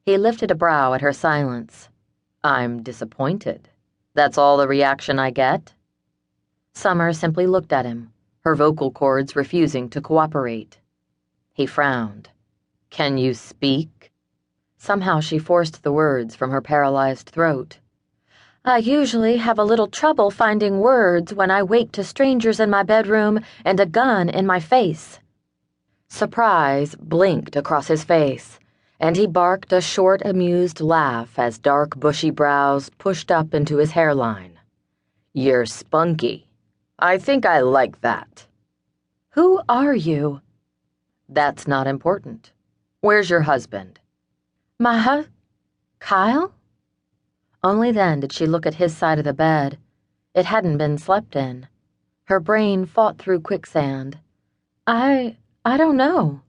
He lifted a brow at her silence. I'm disappointed. That's all the reaction I get? Summer simply looked at him, her vocal cords refusing to cooperate. He frowned. Can you speak? Somehow she forced the words from her paralyzed throat. I usually have a little trouble finding words when I wake to strangers in my bedroom and a gun in my face. Surprise blinked across his face, and he barked a short, amused laugh as dark, bushy brows pushed up into his hairline. You're spunky. I think I like that. Who are you? That's not important. Where's your husband? Kyle? Only then did she look at his side of the bed. It hadn't been slept in. Her brain fought through quicksand. I don't know.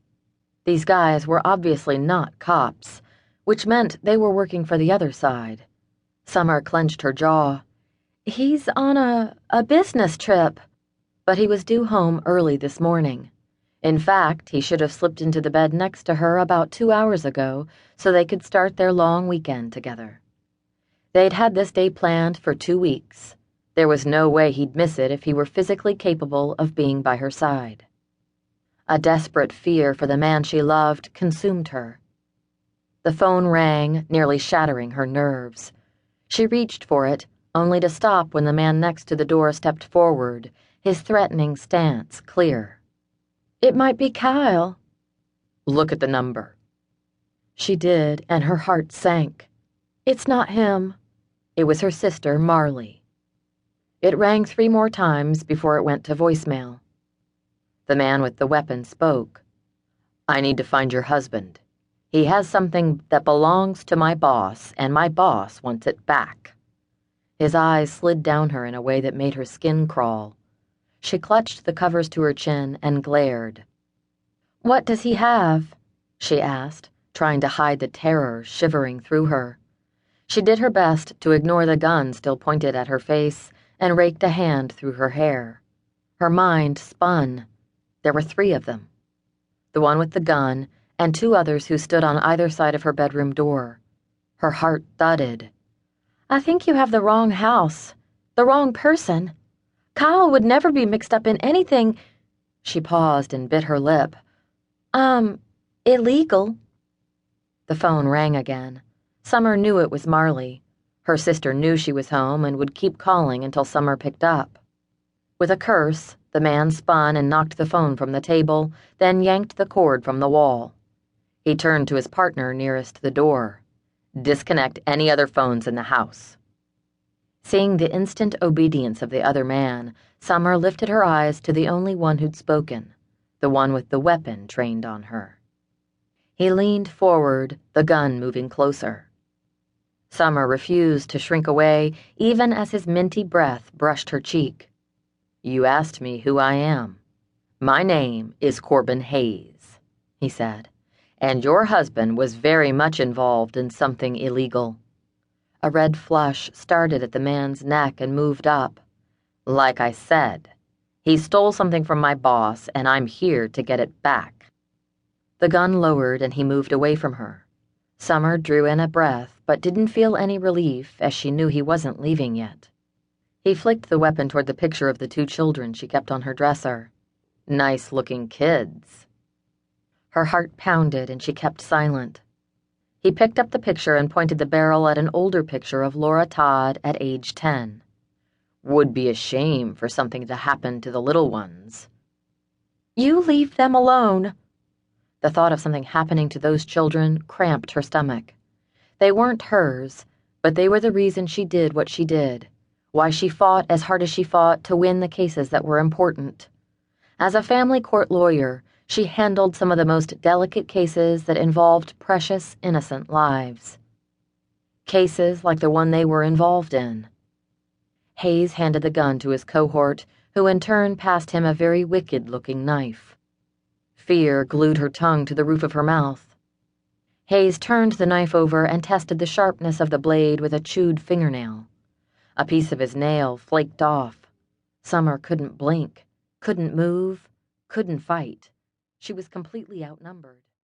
These guys were obviously not cops, which meant they were working for the other side. Summer clenched her jaw. He's on a business trip, but he was due home early this morning. In fact, he should have slipped into the bed next to her about 2 hours ago so they could start their long weekend together. They'd had this day planned for 2 weeks. There was no way he'd miss it if he were physically capable of being by her side. A desperate fear for the man she loved consumed her. The phone rang, nearly shattering her nerves. She reached for it, only to stop when the man next to the door stepped forward, his threatening stance clear. It might be Kyle. Look at the number. She did, and her heart sank. It's not him. It was her sister, Marley. It rang 3 more times before it went to voicemail. The man with the weapon spoke. I need to find your husband. He has something that belongs to my boss, and my boss wants it back. His eyes slid down her in a way that made her skin crawl. She clutched the covers to her chin and glared. What does he have? She asked, trying to hide the terror shivering through her. She did her best to ignore the gun still pointed at her face and raked a hand through her hair. Her mind spun. There were 3 of them. The one with the gun and 2 others who stood on either side of her bedroom door. Her heart thudded. I think you have the wrong house, the wrong person. Kyle would never be mixed up in anything. She paused and bit her lip. Illegal. The phone rang again. Summer knew it was Marley. Her sister knew she was home and would keep calling until Summer picked up. With a curse, the man spun and knocked the phone from the table, then yanked the cord from the wall. He turned to his partner nearest the door. Disconnect any other phones in the house. Seeing the instant obedience of the other man, Summer lifted her eyes to the only one who'd spoken, the one with the weapon trained on her. He leaned forward, the gun moving closer. Summer refused to shrink away, even as his minty breath brushed her cheek. You asked me who I am. My name is Corbin Hayes, he said, and your husband was very much involved in something illegal. A red flush started at the man's neck and moved up. Like I said, he stole something from my boss, and I'm here to get it back. The gun lowered and he moved away from her. Summer drew in a breath, but didn't feel any relief as she knew he wasn't leaving yet. He flicked the weapon toward the picture of the 2 children she kept on her dresser. Nice-looking kids. Her heart pounded and she kept silent. He picked up the picture and pointed the barrel at an older picture of Laura Todd at age 10. Would be a shame for something to happen to the little ones. You leave them alone. The thought of something happening to those children cramped her stomach. They weren't hers, but they were the reason she did what she did, why she fought as hard as she fought to win the cases that were important. As a family court lawyer, she handled some of the most delicate cases that involved precious, innocent lives. Cases like the one they were involved in. Hayes handed the gun to his cohort, who in turn passed him a very wicked-looking knife. Fear glued her tongue to the roof of her mouth. Hayes turned the knife over and tested the sharpness of the blade with a chewed fingernail. A piece of his nail flaked off. Summer couldn't blink, couldn't move, couldn't fight. She was completely outnumbered.